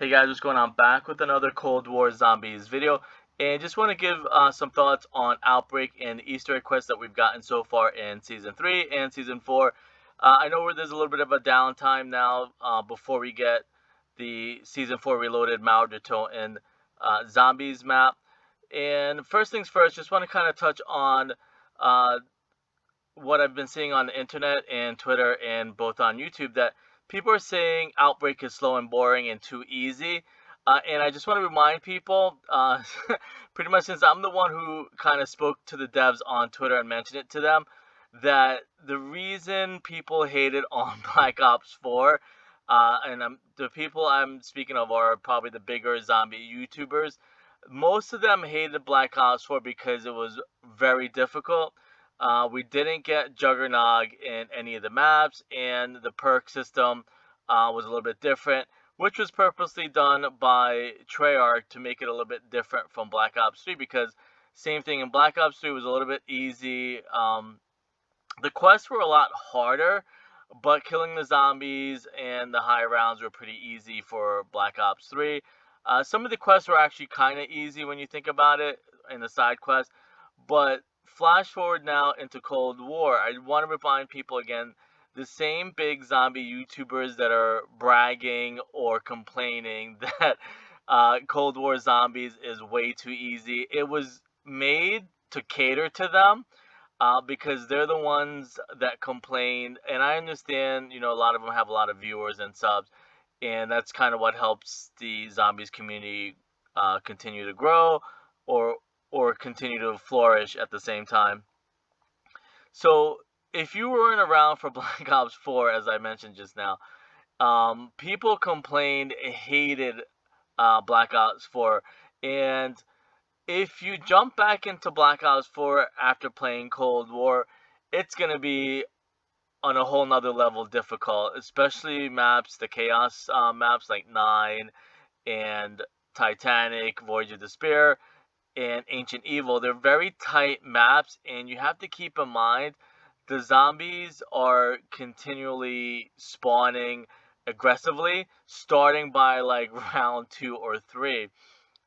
Hey guys, what's going on? Back with another Cold War Zombies video, and just want to give some thoughts on Outbreak and the Easter egg quests that we've gotten so far in Season 3 and Season 4. I know where there's a little bit of a downtime now before we get the Season 4 Reloaded Malderto and Zombies map. And first things first, just want to kind of touch on uh, what I've been seeing on the internet and Twitter and both on YouTube, that people are saying Outbreak is slow and boring and too easy. And I just want to remind people, pretty much since I'm the one who kind of spoke to the devs on Twitter and mentioned it to them, that the reason people hated on Black Ops 4, the people I'm speaking of are probably the bigger zombie YouTubers. Most of them hated Black Ops 4 because it was very difficult. We didn't get Juggernog in any of the maps, and the perk system was a little bit different, which was purposely done by Treyarch to make it a little bit different from Black Ops 3, because same thing in Black Ops 3 was a little bit easy. The quests were a lot harder, but killing the zombies and the high rounds were pretty easy for Black Ops 3. Some of the quests were actually kind of easy when you think about it in the side quests, but flash forward now into Cold War. I want to remind people again, the same big zombie YouTubers that are bragging or complaining that Cold War Zombies is way too easy. It was made to cater to them because they're the ones that complain. And I understand, a lot of them have a lot of viewers and subs, and that's kind of what helps the zombies community continue to grow or continue to flourish at the same time. So if you weren't around for Black Ops 4, as I mentioned just now, people complained, hated Black Ops 4, and if you jump back into Black Ops 4 after playing Cold War, it's gonna be on a whole nother level difficult, especially maps, the Chaos maps like 9 and Titanic, Voyage of Despair, and Ancient Evil. They're very tight maps, and you have to keep in mind the zombies are continually spawning aggressively, starting by like round 2 or 3.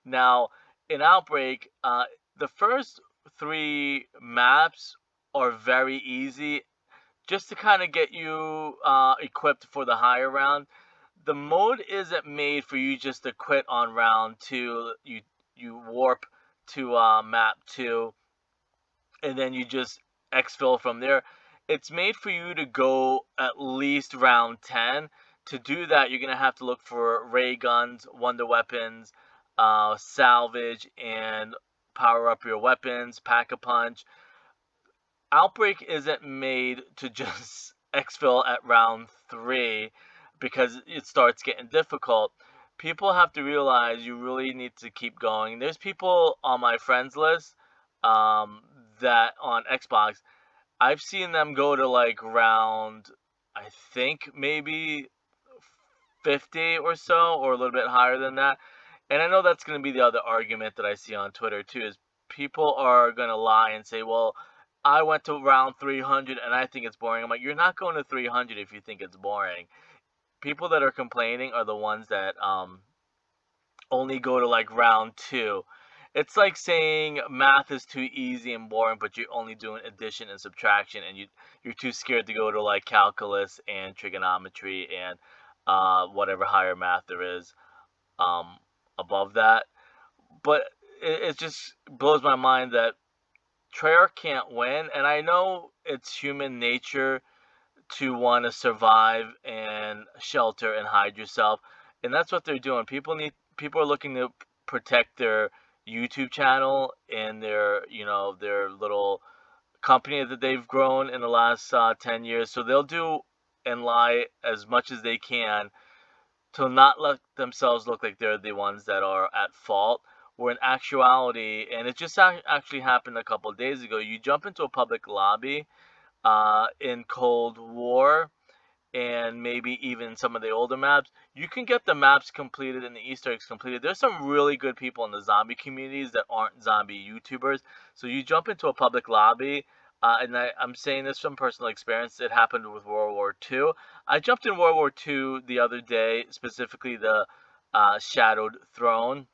Now, in Outbreak, the first 3 maps are very easy, just to kind of get you equipped for the higher round. The mode isn't made for you just to quit on round 2. You warp to map 2, and then you just exfil from there. It's made for you to go at least round 10. To do that, you're going to have to look for ray guns, wonder weapons, salvage, and power up your weapons, pack a punch. Outbreak isn't made to just exfil at round 3 because it starts getting difficult. People have to realize you really need to keep going. There's people on my friends list that on Xbox, I've seen them go to like round, I think maybe 50 or so, or a little bit higher than that. And I know that's going to be the other argument that I see on Twitter too, is people are going to lie and say, well, I went to round 300 and I think it's boring. I'm like, you're not going to 300 if you think it's boring. People that are complaining are the ones that only go to like round 2. It's like saying math is too easy and boring, but you're only doing addition and subtraction, and you're too scared to go to like calculus and trigonometry and whatever higher math there is um, above that. But it just blows my mind that Treyarch can't win, and I know it's human nature to want to survive and shelter and hide yourself, and that's what they're doing. People are looking to protect their YouTube channel and their little company that they've grown in the last 10 years. So they'll do and lie as much as they can to not let themselves look like they're the ones that are at fault. Where in actuality, and it just actually happened a couple of days ago, you jump into a public lobby in Cold War, and maybe even some of the older maps, you can get the maps completed and the Easter eggs completed. There's some really good people in the zombie communities that aren't zombie YouTubers. So you jump into a public lobby, and I'm saying this from personal experience. It happened with World War II. I jumped in World War II the other day, specifically the Shadowed Throne,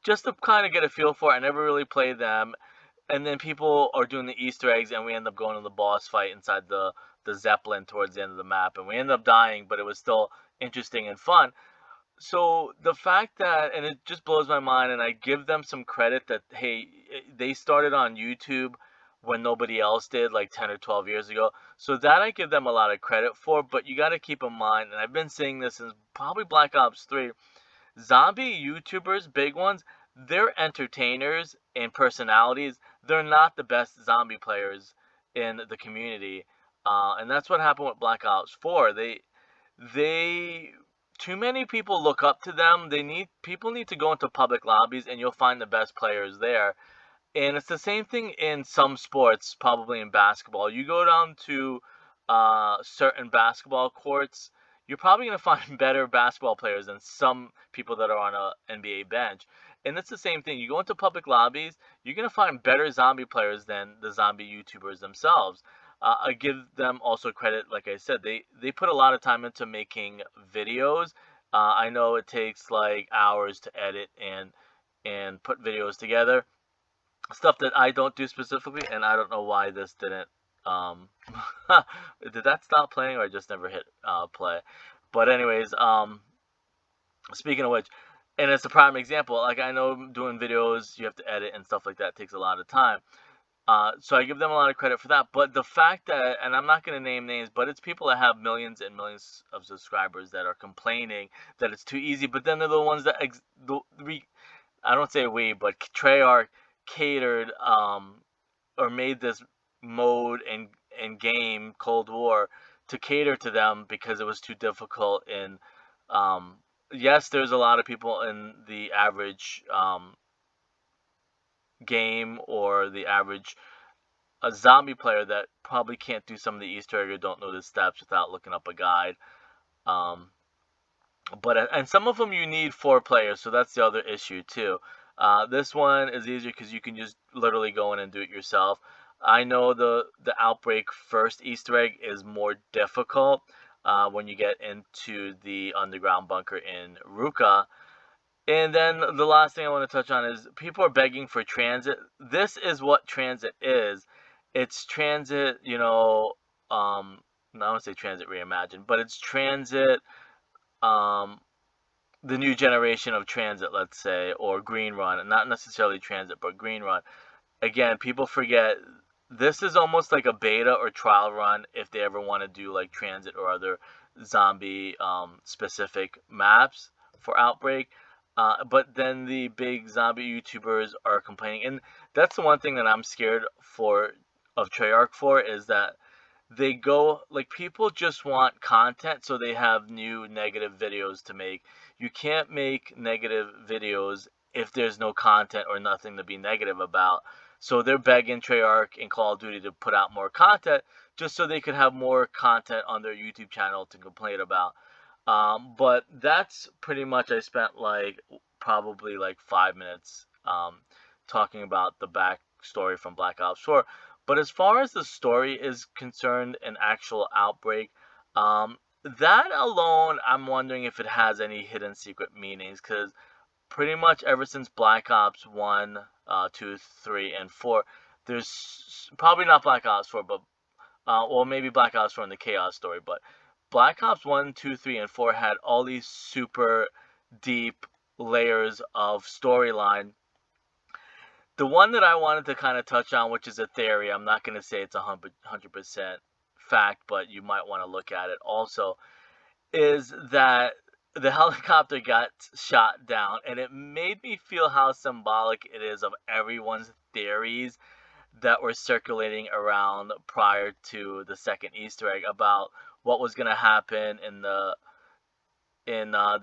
just to kind of get a feel for it. I never really played them, and then people are doing the Easter eggs, and we end up going to the boss fight inside the Zeppelin towards the end of the map, and we end up dying, but it was still interesting and fun. So the fact that, and it just blows my mind, and I give them some credit that, hey, they started on YouTube when nobody else did, like 10 or 12 years ago. So that I give them a lot of credit for, but you got to keep in mind, and I've been saying this since probably Black Ops 3, zombie YouTubers, big ones, they're entertainers and personalities. They're not the best zombie players in the community. And that's what happened with Black Ops 4. They too many people look up to them. People need to go into public lobbies, and you'll find the best players there. And it's the same thing in some sports, probably in basketball. You go down to certain basketball courts, you're probably going to find better basketball players than some people that are on a NBA bench. And it's the same thing. You go into public lobbies, you're going to find better zombie players than the zombie YouTubers themselves. I give them also credit, like I said, they put a lot of time into making videos. I know it takes like hours to edit and put videos together, stuff that I don't do specifically, and I don't know why this didn't. Um, did that stop playing, or I just never hit play? But anyways, speaking of which, and it's a prime example. Like, I know doing videos, you have to edit and stuff like that takes a lot of time. So I give them a lot of credit for that. But the fact that, and I'm not going to name names, but it's people that have millions and millions of subscribers that are complaining that it's too easy. But then they're the ones that I don't say we, but Treyarch catered or made this mode and game Cold War to cater to them because it was too difficult. And yes, there's a lot of people in the average game or the average a zombie player that probably can't do some of the Easter egg or don't know the steps without looking up a guide. Um, and some of them you need 4 players, so that's the other issue too. This one is easier because you can just literally go in and do it yourself. I know the Outbreak first Easter egg is more difficult when you get into the underground bunker in Ruka. And then the last thing I want to touch on is people are begging for transit. This is what transit is. It's transit, no, I don't say transit reimagined, but it's transit, um, the new generation of transit, let's say, or green run, and not necessarily transit, but green run. Again, people forget this is almost like a beta or trial run if they ever want to do like transit or other zombie specific maps for Outbreak. But then the big zombie YouTubers are complaining, and that's the one thing that I'm scared for of Treyarch for is that they go like people just want content, so they have new negative videos to make. You can't make negative videos if there's no content or nothing to be negative about. So they're begging Treyarch and Call of Duty to put out more content just so they could have more content on their YouTube channel to complain about. But that's pretty much, I spent like probably like 5 minutes talking about the backstory from Black Ops 4. But as far as the story is concerned, an actual Outbreak, that alone, I'm wondering if it has any hidden secret meanings, because pretty much ever since Black Ops 1, 2, 3, and 4, there's probably not Black Ops 4, but well, maybe Black Ops 4 in the Chaos story, but Black Ops 1, 2, 3, and 4 had all these super deep layers of storyline. The one that I wanted to kind of touch on, which is a theory, I'm not going to say it's 100% fact, but you might want to look at it also, is that the helicopter got shot down, and it made me feel how symbolic it is of everyone's theories that were circulating around prior to the second Easter egg about what was going to happen in the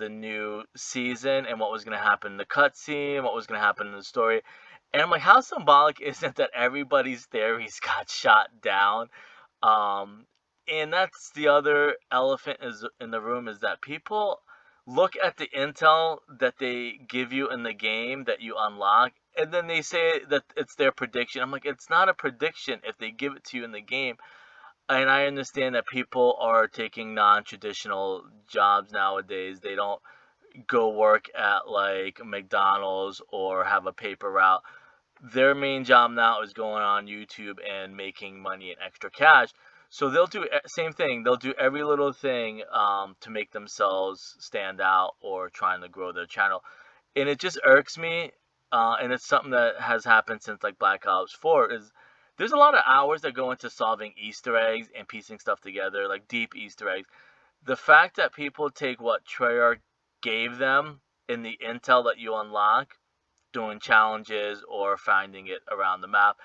new season, and what was going to happen in the cutscene, what was going to happen in the story. And I'm like, how symbolic is it that everybody's theories got shot down? Um, and that's the other elephant is in the room, is that people look at the intel that they give you in the game that you unlock, and then they say that it's their prediction. I'm like, it's not a prediction if they give it to you in the game. And I understand that people are taking non-traditional jobs nowadays. They don't go work at like McDonald's or have a paper route. Their main job now is going on YouTube and making money and extra cash. So they'll do same thing. They'll do every little thing to make themselves stand out or trying to grow their channel, and it just irks me. And it's something that has happened since like Black Ops 4. Is there's a lot of hours that go into solving Easter eggs and piecing stuff together, like deep Easter eggs. The fact that people take what Treyarch gave them in the intel that you unlock doing challenges or finding it around the map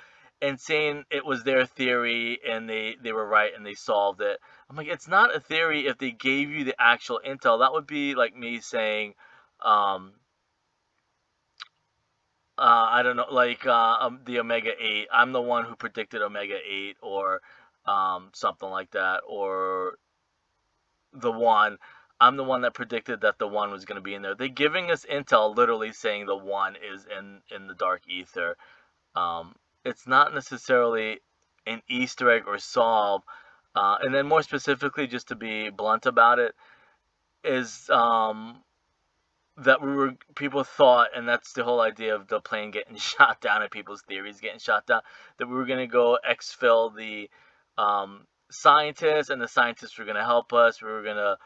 and saying it was their theory and they were right and they solved it. I'm like, it's not a theory if they gave you the actual intel. That would be like me saying, um, I don't know, like the Omega 8. I'm the one who predicted Omega 8 or something like that. Or the one. I'm the one that predicted that the one was going to be in there. They're giving us intel, literally saying the one is in the dark ether. Um, it's not necessarily an Easter egg or solve. And then more specifically, just to be blunt about it, is that people thought, and that's the whole idea of the plane getting shot down and people's theories getting shot down, that we were going to go exfil the scientists, and the scientists were going to help us. We were going to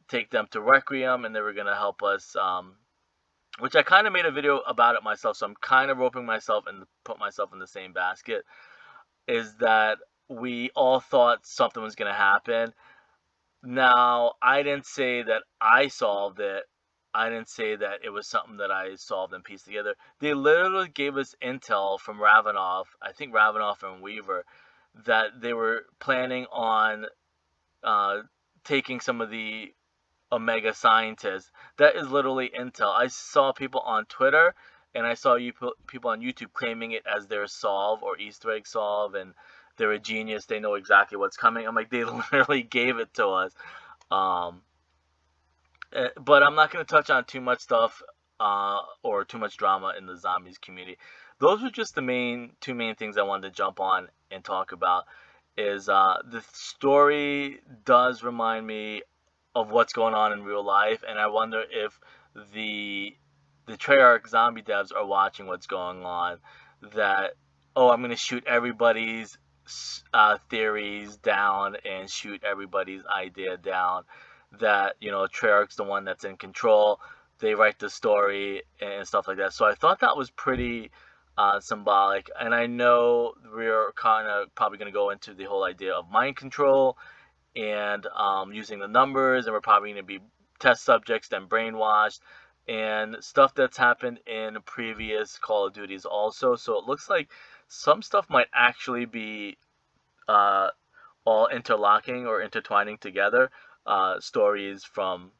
take them to Requiem, and they were going to help us, which I kind of made a video about it myself, so I'm kind of roping myself and put myself in the same basket, is that we all thought something was going to happen. Now, I didn't say that I solved it. I didn't say that it was something that I solved and pieced together. They literally gave us intel from Ravanoff, I think Ravanoff and Weaver, that they were planning on uh, taking some of the Omega scientists. That is literally intel. I saw people on Twitter and I saw people on YouTube claiming it as their solve or Easter egg solve, and they're a genius. They know exactly what's coming. I'm like, they literally gave it to us. Um, but I'm not going to touch on too much stuff or too much drama in the zombies community. Those were just the two main things I wanted to jump on and talk about. Is the story does remind me of what's going on in real life, and I wonder if the Treyarch zombie devs are watching what's going on. That, oh, I'm going to shoot everybody's theories down and shoot everybody's idea down. That, Treyarch's the one that's in control. They write the story and stuff like that. So I thought that was pretty symbolic. And I know we're kind of probably going to go into the whole idea of mind control and using the numbers, and we're probably going to be test subjects, then brainwashed, and stuff that's happened in previous Call of Duties also. So it looks like some stuff might actually be uh, all interlocking or intertwining together. Stories from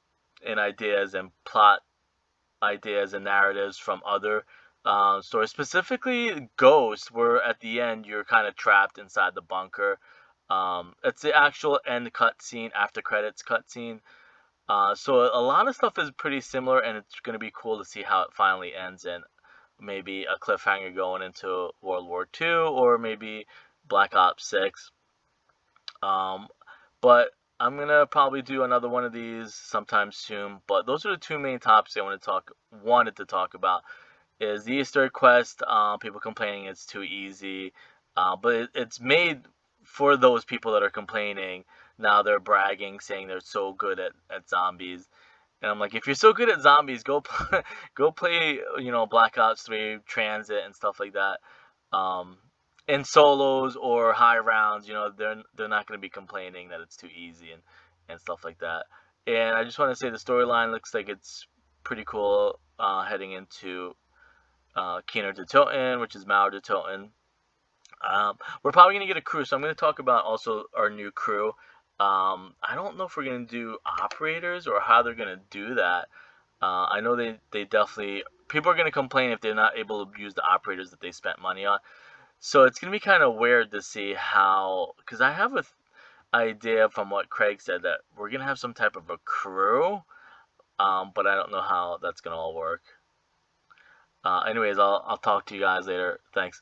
and ideas and plot ideas and narratives from other stories, specifically Ghost, where at the end you're kind of trapped inside the bunker. It's the actual end cutscene, after credits cutscene. So a lot of stuff is pretty similar, and it's going to be cool to see how it finally ends, and maybe a cliffhanger going into World War II or maybe Black Ops 6. But I'm going to probably do another one of these sometime soon. But those are the two main topics I wanted to talk about. Is the Easter egg quest, people complaining it's too easy. But it's made for those people that are complaining. Now they're bragging, saying they're so good at zombies. And I'm like, if you're so good at zombies, go go play, Black Ops 3, Transit, and stuff like that. In solos or high rounds, they're not going to be complaining that it's too easy and stuff like that. And I just want to say the storyline looks like it's pretty cool, heading into Keener de Toten, which is Mauer de Toten. We're probably going to get a crew, so I'm going to talk about also our new crew. I don't know if we're going to do operators or how they're going to do that. I know they definitely, people are going to complain if they're not able to use the operators that they spent money on. So it's going to be kind of weird to see how, because I have an idea from what Craig said that we're going to have some type of a crew, but I don't know how that's going to all work. Anyways, I'll talk to you guys later. Thanks.